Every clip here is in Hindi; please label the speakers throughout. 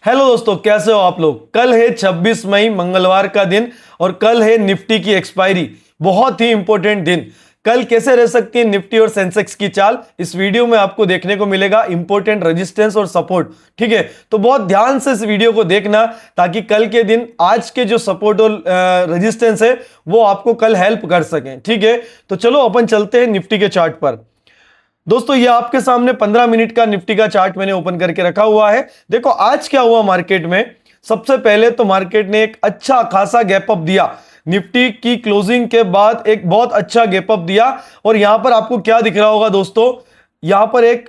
Speaker 1: हेलो दोस्तों, कैसे हो आप लोग। कल है 26 मई मंगलवार का दिन और कल है निफ्टी की एक्सपायरी। बहुत ही इंपॉर्टेंट दिन। कल कैसे रह सकती है निफ्टी और सेंसेक्स की चाल, इस वीडियो में आपको देखने को मिलेगा। इंपॉर्टेंट रेजिस्टेंस और सपोर्ट, ठीक है। तो बहुत ध्यान से इस वीडियो को देखना ताकि कल के दिन आज के जो सपोर्ट और रेजिस्टेंस है वो आपको कल हेल्प कर सकें, ठीक है। तो चलो अपन चलते हैं निफ्टी के चार्ट पर। दोस्तों ये आपके सामने 15 मिनट का निफ्टी का चार्ट मैंने ओपन करके रखा हुआ है। देखो आज क्या हुआ मार्केट में। सबसे पहले तो मार्केट ने एक अच्छा खासा गैप अप दिया। निफ्टी की क्लोजिंग के बाद एक बहुत अच्छा गैप अप दिया और यहां पर आपको क्या दिख रहा होगा दोस्तों, यहां पर एक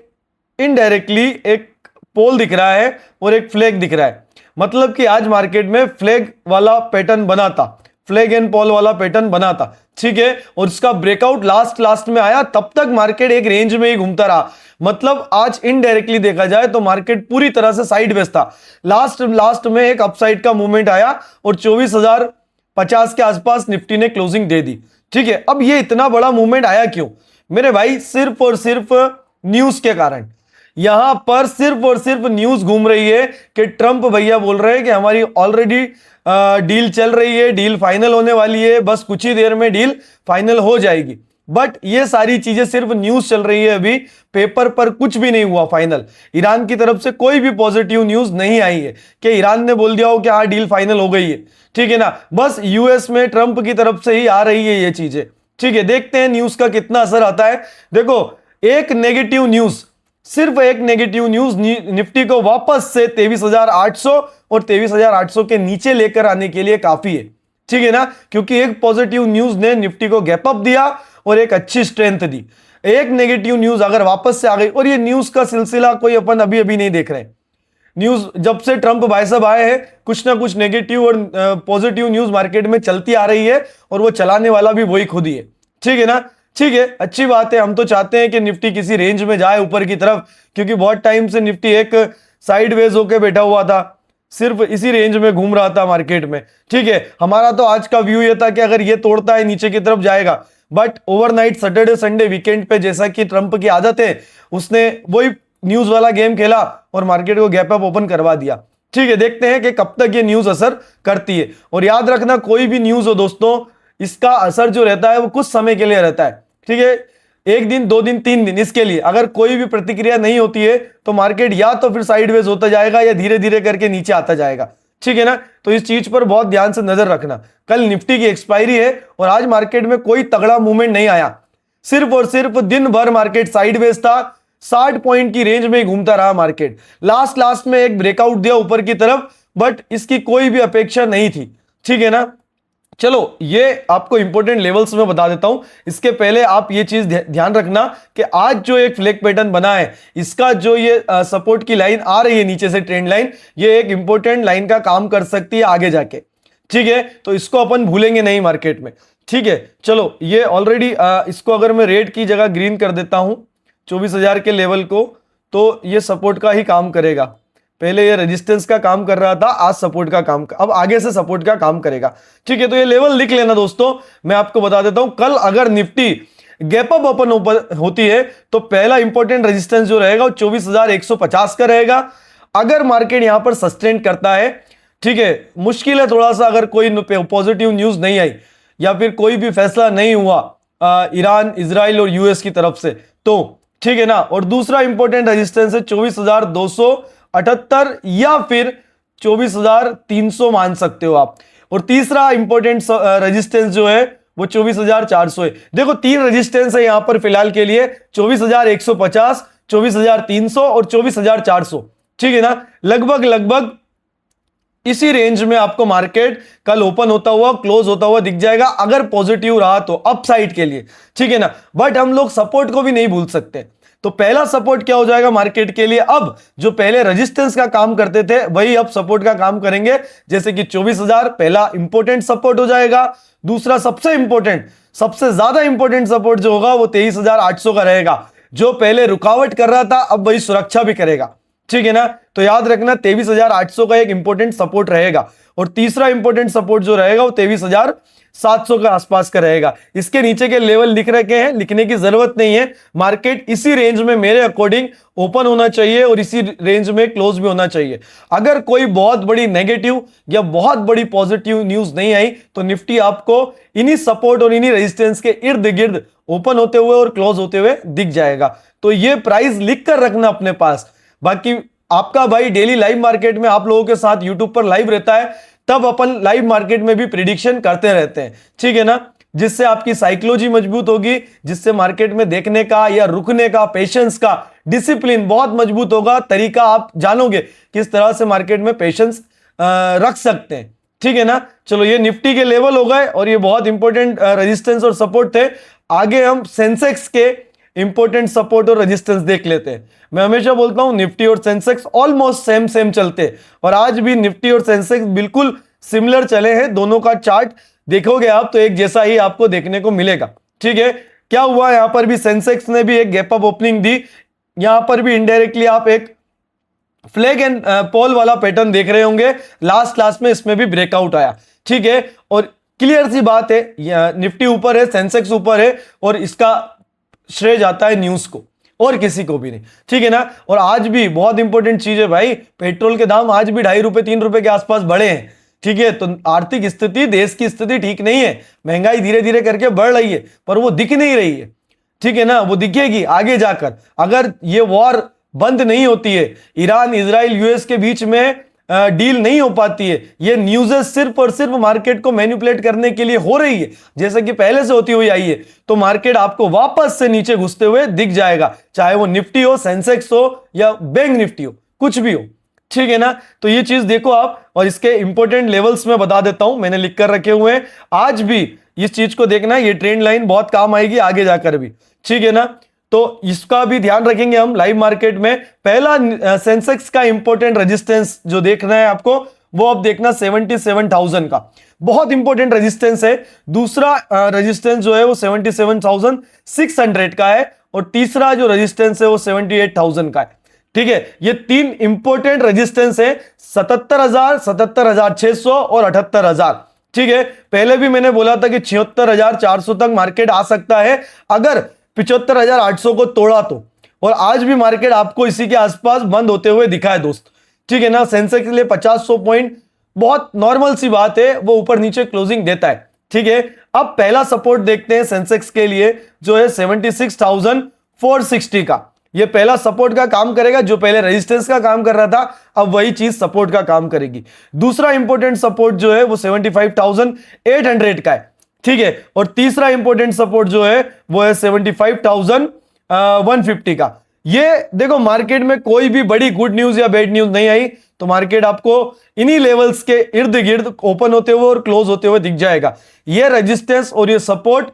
Speaker 1: इनडायरेक्टली एक पोल दिख रहा है और एक फ्लैग दिख रहा है। मतलब कि आज मार्केट में फ्लैग वाला पैटर्न बना था, फ्लैग एंड पोल वाला पैटर्न बना था, ठीक है। और इसका ब्रेकआउट लास्ट में आया, तब तक मार्केट एक रेंज में ही घूमता रहा। मतलब आज इनडायरेक्टली देखा जाए तो मार्केट पूरी तरह से साइडवेज था। लास्ट में एक अपसाइड का मूवमेंट आया और 24,050 के आसपास निफ्टी ने क्लोजिंग दे दी, ठीक है। अब ये इतना बड़ा मूवमेंट आया क्यों मेरे भाई? सिर्फ और सिर्फ न्यूज के कारण। यहां पर सिर्फ और सिर्फ न्यूज घूम रही है कि ट्रंप भैया बोल रहे हैं कि हमारी ऑलरेडी डील चल रही है, डील फाइनल होने वाली है, बस कुछ ही देर में डील फाइनल हो जाएगी। बट ये सारी चीजें सिर्फ न्यूज चल रही है, अभी पेपर पर कुछ भी नहीं हुआ फाइनल। ईरान की तरफ से कोई भी पॉजिटिव न्यूज नहीं आई है कि ईरान ने बोल दिया हो कि हाँ डील फाइनल हो गई है, ठीक है ना। बस यूएस में ट्रंप की तरफ से ही आ रही है ये चीजें, ठीक है। देखते हैं न्यूज का कितना असर आता है। देखो एक नेगेटिव न्यूज, सिर्फ एक नेगेटिव न्यूज निफ्टी को वापस से 23,800 और 23,800 के नीचे लेकर आने के लिए काफी है, ठीक है ना। क्योंकि एक पॉजिटिव न्यूज ने निफ्टी को गैप अप दिया और एक अच्छी स्ट्रेंथ दी। एक नेगेटिव न्यूज अगर वापस से आ गई, और ये न्यूज का सिलसिला कोई अपन अभी नहीं देख रहे हैं। न्यूज जब से ट्रंप भाई साहब आए हैं कुछ ना कुछ नेगेटिव और पॉजिटिव न्यूज मार्केट में चलती आ रही है और वो चलाने वाला भी वही खुद ही है, ठीक है ना। ठीक है, अच्छी बात है। हम तो चाहते हैं कि निफ्टी किसी रेंज में जाए ऊपर की तरफ, क्योंकि बहुत टाइम से निफ्टी एक साइडवेज होकर बैठा हुआ था, सिर्फ इसी रेंज में घूम रहा था मार्केट में, ठीक है। हमारा तो आज का व्यू ये था कि अगर ये तोड़ता है नीचे की तरफ जाएगा। But overnight Saturday Sunday weekend पे जैसा कि ट्रंप की आदत है, उसने वही न्यूज वाला गेम खेला और मार्केट को गैप अप ओपन करवा दिया, ठीक है। देखते हैं कि कब तक ये न्यूज असर करती है। और याद रखना कोई भी न्यूज हो दोस्तों, इसका असर जो रहता है वो कुछ समय के लिए रहता है, ठीक है। 1 दिन 2 दिन 3 दिन, इसके लिए अगर कोई भी प्रतिक्रिया नहीं होती है तो मार्केट या तो फिर साइडवेज होता जाएगा या धीरे धीरे करके नीचे आता जाएगा, ठीक है ना। तो इस चीज पर बहुत ध्यान से नजर रखना। कल निफ्टी की एक्सपायरी है और आज मार्केट में कोई तगड़ा मूवमेंट नहीं आया। सिर्फ और सिर्फ दिन भर मार्केट साइडवेज था, 60 पॉइंट की रेंज में घूमता रहा मार्केट। लास्ट में एक ब्रेकआउट दिया ऊपर की तरफ, बट इसकी कोई भी अपेक्षा नहीं थी, ठीक है ना। चलो ये आपको इंपॉर्टेंट लेवल्स में बता देता हूं। इसके पहले आप ये चीज ध्यान रखना कि आज जो एक फ्लैग पैटर्न बना है, इसका जो ये सपोर्ट की लाइन आ रही है नीचे से, ट्रेंड लाइन, ये एक इंपॉर्टेंट लाइन का काम कर सकती है आगे जाके, ठीक है। तो इसको अपन भूलेंगे नहीं मार्केट में, ठीक है। चलो ये ऑलरेडी इसको अगर मैं रेड की जगह ग्रीन कर देता हूं 24,000 के लेवल को, तो ये सपोर्ट का ही काम करेगा। पहले ये रेजिस्टेंस का काम कर रहा था, आज सपोर्ट का काम, अब आगे से सपोर्ट का काम करेगा, ठीक है। तो ये लेवल लिख लेना दोस्तों। मैं आपको बता देता हूं, कल अगर निफ्टी गैप अप ओपन होती है तो पहला इंपॉर्टेंट रेजिस्टेंस जो रहेगा वो 24,150 का रहेगा। अगर मार्केट यहां पर सस्टेन करता है, ठीक है, मुश्किल है थोड़ा सा, अगर कोई पॉजिटिव न्यूज नहीं आई या फिर कोई भी फैसला नहीं हुआ ईरान, इजराइल और यूएस की तरफ से, तो ठीक है ना। और दूसरा इंपॉर्टेंट रेजिस्टेंस है 24,278 या फिर 24,300 मान सकते हो आप। और तीसरा इंपॉर्टेंट रेजिस्टेंस जो है वो 24,400 है। देखो 3 रेजिस्टेंस है यहां पर फिलहाल के लिए, 24,150, 24,300 और 24,400, ठीक है ना। लगभग इसी रेंज में आपको मार्केट कल ओपन होता हुआ, क्लोज होता हुआ दिख जाएगा, अगर पॉजिटिव रहा तो अपसाइड के लिए, ठीक है ना। बट हम लोग सपोर्ट को भी नहीं भूल सकते। तो पहला सपोर्ट क्या हो जाएगा मार्केट के लिए, अब जो पहले रेजिस्टेंस का काम करते थे वही अब सपोर्ट का काम करेंगे। जैसे कि 24,000 पहला इंपॉर्टेंट सपोर्ट हो जाएगा। दूसरा सबसे इंपॉर्टेंट, सबसे ज्यादा इंपॉर्टेंट सपोर्ट जो होगा वो 23,800 का रहेगा। जो पहले रुकावट कर रहा था अब वही सुरक्षा भी करेगा, ठीक है ना। तो याद रखना 23,800 का एक इंपॉर्टेंट सपोर्ट रहेगा और तीसरा इंपॉर्टेंट सपोर्ट जो रहेगा वो 23,700 के आसपास का रहेगा। इसके नीचे के लेवल लिख रखे हैं, लिखने की जरूरत नहीं है। मार्केट इसी रेंज में मेरे अकॉर्डिंग ओपन होना चाहिए और इसी रेंज में क्लोज भी होना चाहिए। अगर कोई बहुत बड़ी नेगेटिव या बहुत बड़ी पॉजिटिव न्यूज नहीं आई तो निफ्टी आपको इन्हीं सपोर्ट और इन्हीं रेजिस्टेंस के इर्द गिर्द ओपन होते हुए और क्लोज होते हुए दिख जाएगा। तो ये प्राइस लिख कर रखना अपने पास। बाकी आपका भाई डेली लाइव मार्केट में आप लोगों के साथ यूट्यूब पर लाइव रहता है, तब अपन लाइव मार्केट में भी प्रिडिक्शन करते रहते हैं, ठीक है ना। जिससे आपकी साइकोलॉजी मजबूत होगी, जिससे मार्केट में देखने का या रुकने का, पेशेंस का, डिसिप्लिन बहुत मजबूत होगा। तरीका आप जानोगे किस तरह से मार्केट में पेशेंस रख सकते हैं, ठीक है ना। चलो ये निफ्टी के लेवल हो गए और ये बहुत इंपॉर्टेंट रेजिस्टेंस और सपोर्ट थे। आगे हम सेंसेक्स के इंपॉर्टेंट सपोर्ट और रेजिस्टेंस देख लेते हैं। मैं हमेशा बोलता हूं निफ्टी और सेंसेक्स ऑलमोस्ट सेम सेम चलते हैं और आज भी निफ्टी और सेंसेक्स बिल्कुल सिमिलर चले हैं। दोनों का चार्ट देखोगे आप तो एक जैसा ही आपको देखने को मिलेगा, ठीक है। क्या हुआ यहां पर भी सेंसेक्स ने भी एक गैप अप ओपनिंग दी, यहां पर भी इनडायरेक्टली आप एक फ्लैग एंड पोल वाला पैटर्न देख रहे होंगे। लास्ट क्लास में इसमें भी ब्रेकआउट आया, ठीक है। और क्लियर सी बात है, निफ्टी ऊपर है, सेंसेक्स ऊपर है और इसका श्रेय जाता है न्यूज को और किसी को भी नहीं, ठीक है ना। और आज भी बहुत इंपॉर्टेंट चीज है भाई, पेट्रोल के दाम आज भी 2.5 रुपए 3 रुपए के आसपास बढ़े हैं, ठीक है। तो आर्थिक स्थिति, देश की स्थिति ठीक नहीं है, महंगाई धीरे धीरे करके बढ़ रही है पर वो दिख नहीं रही है, ठीक है ना। वो दिखेगी आगे जाकर। अगर ये वॉर बंद नहीं होती है, ईरान इजराइल यूएस के बीच में डील नहीं हो पाती है, ये न्यूज़ेस सिर्फ और सिर्फ मार्केट को मैनिपुलेट करने के लिए हो रही है, जैसे कि पहले से होती हुई आई है, तो मार्केट आपको वापस से नीचे घुसते हुए दिख जाएगा, चाहे वो निफ्टी हो, सेंसेक्स हो या बैंक निफ्टी हो, कुछ भी हो, ठीक है ना। तो ये चीज देखो आप, और इसके इंपॉर्टेंट लेवल्स में बता देता हूं, मैंने लिख कर रखे हुए हैं। आज भी इस चीज को देखना, ये ट्रेंड लाइन बहुत काम आएगी आगे जाकर भी, ठीक है ना। तो इसका भी ध्यान रखेंगे हम लाइव मार्केट में। पहला सेंसेक्स का इंपॉर्टेंट रेजिस्टेंस जो देखना है आपको, वो अब देखना 77,000 का, बहुत इंपॉर्टेंट रेजिस्टेंस है। दूसरा रेजिस्टेंस जो है वो 77,600 का है और तीसरा जो रेजिस्टेंस है वो 78,000 का है, ठीक है। ये तीन इंपॉर्टेंट रेजिस्टेंस है, 77,000, 77,600 और 78,000, ठीक है। पहले भी मैंने बोला था कि 76,400 तक मार्केट आ सकता है अगर 75,800 को तोड़ा तो, और आज भी मार्केट आपको इसी के आसपास बंद होते हुए दिखा है दोस्त, ठीक है ना। सेंसेक्स के लिए 50-100 पॉइंट बहुत नॉर्मल सी बात है, वो ऊपर नीचे क्लोजिंग देता है, ठीक है। अब पहला सपोर्ट देखते हैं सेंसेक्स के लिए, जो है 76,460 का। ये पहला सपोर्ट का काम करेगा, जो पहले रेजिस्टेंस का काम कर रहा था अब वही चीज सपोर्ट का काम करेगी। दूसरा इंपॉर्टेंट सपोर्ट जो है वो 75,800 का है, ठीक है। और तीसरा इंपॉर्टेंट सपोर्ट जो है वो है 75,150 का। ये देखो, मार्केट में कोई भी बड़ी गुड न्यूज या बैड न्यूज नहीं आई तो मार्केट आपको इन्हीं लेवल्स के इर्द गिर्द ओपन होते हुए और क्लोज होते हुए दिख जाएगा। ये रेजिस्टेंस और ये सपोर्ट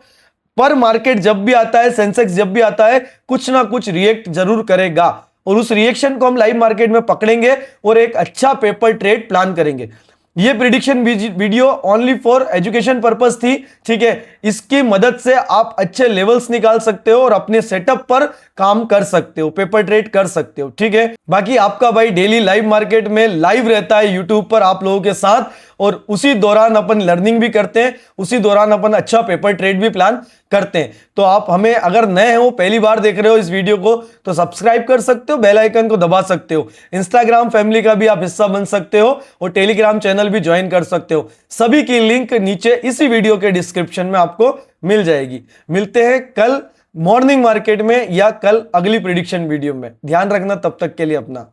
Speaker 1: पर मार्केट जब भी आता है, सेंसेक्स जब भी आता है, कुछ ना कुछ रिएक्ट जरूर करेगा और उस रिएक्शन को हम लाइव मार्केट में पकड़ेंगे और एक अच्छा पेपर ट्रेड प्लान करेंगे। ये prediction video only for education purpose थी, ठीक है। इसकी मदद से आप अच्छे लेवल्स निकाल सकते हो और अपने सेटअप पर काम कर सकते हो, पेपर ट्रेड कर सकते हो, ठीक है। बाकी आपका भाई डेली लाइव मार्केट में लाइव रहता है यूट्यूब पर आप लोगों के साथ, और उसी दौरान अपन लर्निंग भी करते हैं, उसी दौरान अपन अच्छा पेपर ट्रेड भी प्लान करते हैं। तो आप हमें अगर नए हो, पहली बार देख रहे हो इस वीडियो को, तो सब्सक्राइब कर सकते हो, बेल आइकन को दबा सकते हो। इंस्टाग्राम फैमिली का भी आप हिस्सा बन सकते हो और टेलीग्राम चैनल भी ज्वाइन कर सकते हो। सभी की लिंक नीचे इसी वीडियो के डिस्क्रिप्शन में आपको मिल जाएगी। मिलते हैं कल मॉर्निंग मार्केट में या कल अगली प्रिडिक्शन वीडियो में। ध्यान रखना, तब तक के लिए अपना।